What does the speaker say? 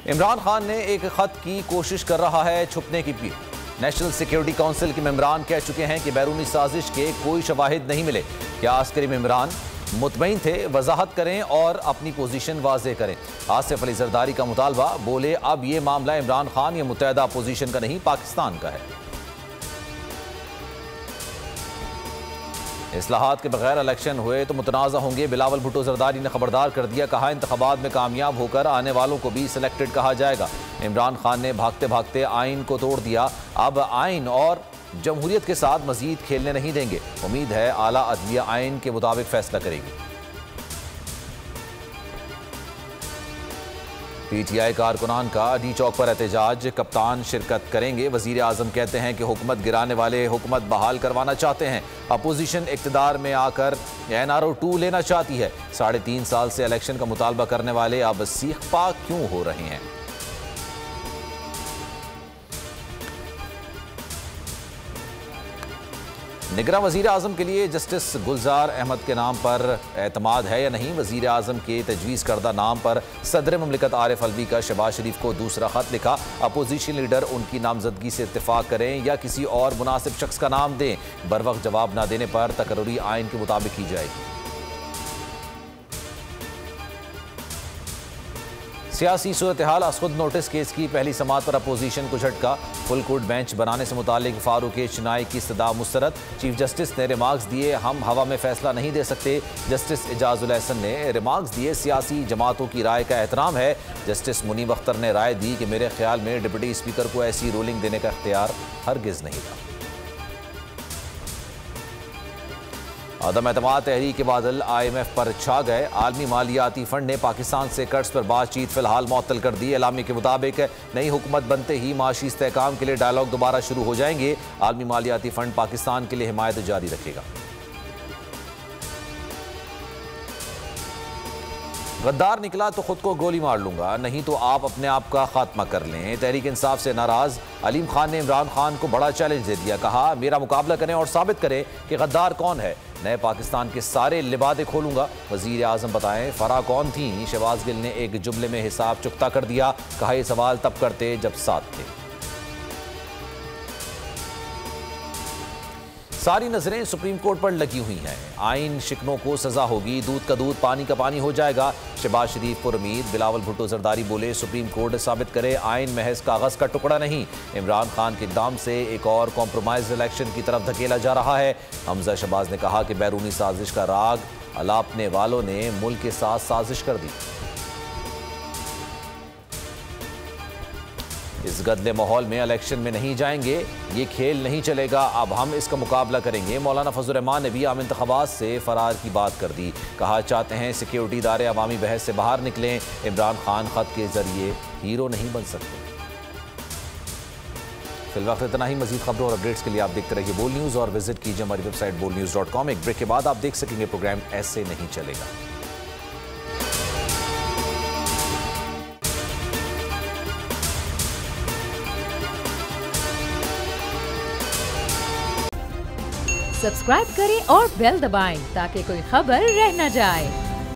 इमरान खान ने एक खत की कोशिश कर रहा है छुपने की पीर। नेशनल सिक्योरिटी काउंसिल के मेंबरान कह चुके हैं कि बैरूनी साजिश के कोई शवाहिद नहीं मिले। क्या अस्करी मेंबरान मुतमईन थे? वजाहत करें और अपनी पोजीशन वाजे करें। आसिफ अली जरदारी का मुतालबा, बोले अब ये मामला इमरान खान या मुत्तहदा अपोजिशन का नहीं, पाकिस्तान का है। इस्लाहात के बगैर इलेक्शन हुए तो मुतनाज़ा होंगे। बिलावल भुट्टो जरदारी ने खबरदार कर दिया, कहा इंतखाबात में कामयाब होकर आने वालों को भी सिलेक्टेड कहा जाएगा। इमरान खान ने भागते भागते आइन को तोड़ दिया, अब आइन और जमहूरियत के साथ मजीद खेलने नहीं देंगे। उम्मीद है आला अदलिया आइन के मुताबिक फैसला करेगी। पीटीआई कारकुनान का डी चौक पर एहतजाज, कप्तान शिरकत करेंगे। वजीर आजम कहते हैं कि हुकूमत गिराने वाले हुकूमत बहाल करवाना चाहते हैं। अपोजिशन इक्तदार में आकर NRO 2 लेना चाहती है। 3.5 साल से इलेक्शन का मुतालबा करने वाले अब सीख पाक क्यों हो रहे हैं? निगरां वजीर आजम के लिए जस्टिस गुलजार अहमद के नाम पर एतमाद है या नहीं? वजीर आजम के तजवीज़ करदा नाम पर सदर ममलिकत आरिफ अलवी का शहबाज शरीफ को दूसरा खत लिखा। अपोजिशन लीडर उनकी नामजदगी से इत्तेफाक करें या किसी और मुनासिब शख्स का नाम दें। बर वक्त जवाब न देने पर तकर्री आइन के मुताबिक की जाएगी। सियासी सूरत हाल, असखुद नोटिस केस की पहली समाअत पर अपोजिशन को झटका। फुल कोर्ट बेंच बनाने से मुतालिक फारूक चिनाई की इस्तदा मुस्तरद। चीफ जस्टिस ने रिमार्क्स दिए, हम हवा में फैसला नहीं दे सकते। जस्टिस एजाजुल एहसन ने रिमार्क्स दिए, सियासी जमातों की राय का एहतराम है। जस्टिस मुनीब अख्तर ने राय दी कि मेरे ख्याल में डिप्टी स्पीकर को ऐसी रूलिंग देने का इख्तियार हरगिज नहीं था। आदम एतमाद तहरीक के बादल IMF पर छा गए। आलमी मालियाती फंड ने पाकिस्तान से कर्ज पर बातचीत फिलहाल मुअत्तल कर दी। एलामी के मुताबिक नई हुकूमत बनते ही माशी इस्तेहकाम के लिए डायलॉग दोबारा शुरू हो जाएंगे। आलमी मालियाती फंड पाकिस्तान के लिए हिमायत जारी रखेगा। गद्दार निकला तो खुद को गोली मार लूंगा, नहीं तो आप अपने आप का खात्मा कर लें। तहरीक इंसाफ से नाराज अलीम खान ने इमरान खान को बड़ा चैलेंज दे दिया, कहा मेरा मुकाबला करें और साबित करें कि गद्दार कौन है। नए पाकिस्तान के सारे लिबादे खोलूंगा। वजीर आजम बताएं फरा कौन थी? शहबाज गिल ने एक जुमले में हिसाब चुकता कर दिया, कहा यह सवाल तब करते जब साथ थे। सारी नजरें सुप्रीम कोर्ट पर लगी हुई हैं। आइन शिकनों को सजा होगी, दूध का दूध पानी का पानी हो जाएगा। शहबाज शरीफ पर उम्मीद। बिलावल भुट्टो जरदारी बोले सुप्रीम कोर्ट साबित करे आइन महज कागज का टुकड़ा नहीं। इमरान खान के इक़दाम से एक और कॉम्प्रोमाइज इलेक्शन की तरफ धकेला जा रहा है। हमजा शहबाज ने कहा कि बैरूनी साजिश का राग अलापने वालों ने मुल्क के साथ साजिश कर दी। इस गदले माहौल में इलेक्शन में नहीं जाएंगे, ये खेल नहीं चलेगा, अब हम इसका मुकाबला करेंगे। मौलाना फजल रहमान ने भी आम इंतखाबात से फरार की बात कर दी, कहा चाहते हैं सिक्योरिटी इदारे अवामी बहस से बाहर निकलें। इमरान खान खत के जरिए हीरो नहीं बन सकते। फिलहाल इतना ही। मजीद खबरों और अपडेट्स के लिए आप देखते रहिए बोल न्यूज़ और विजिट कीजिए हमारी वेबसाइट bolnews.com। एक ब्रेक के बाद आप देख सकेंगे प्रोग्राम ऐसे नहीं चलेगा। सब्सक्राइब करें और बेल दबाएं ताकि कोई खबर रह न जाए।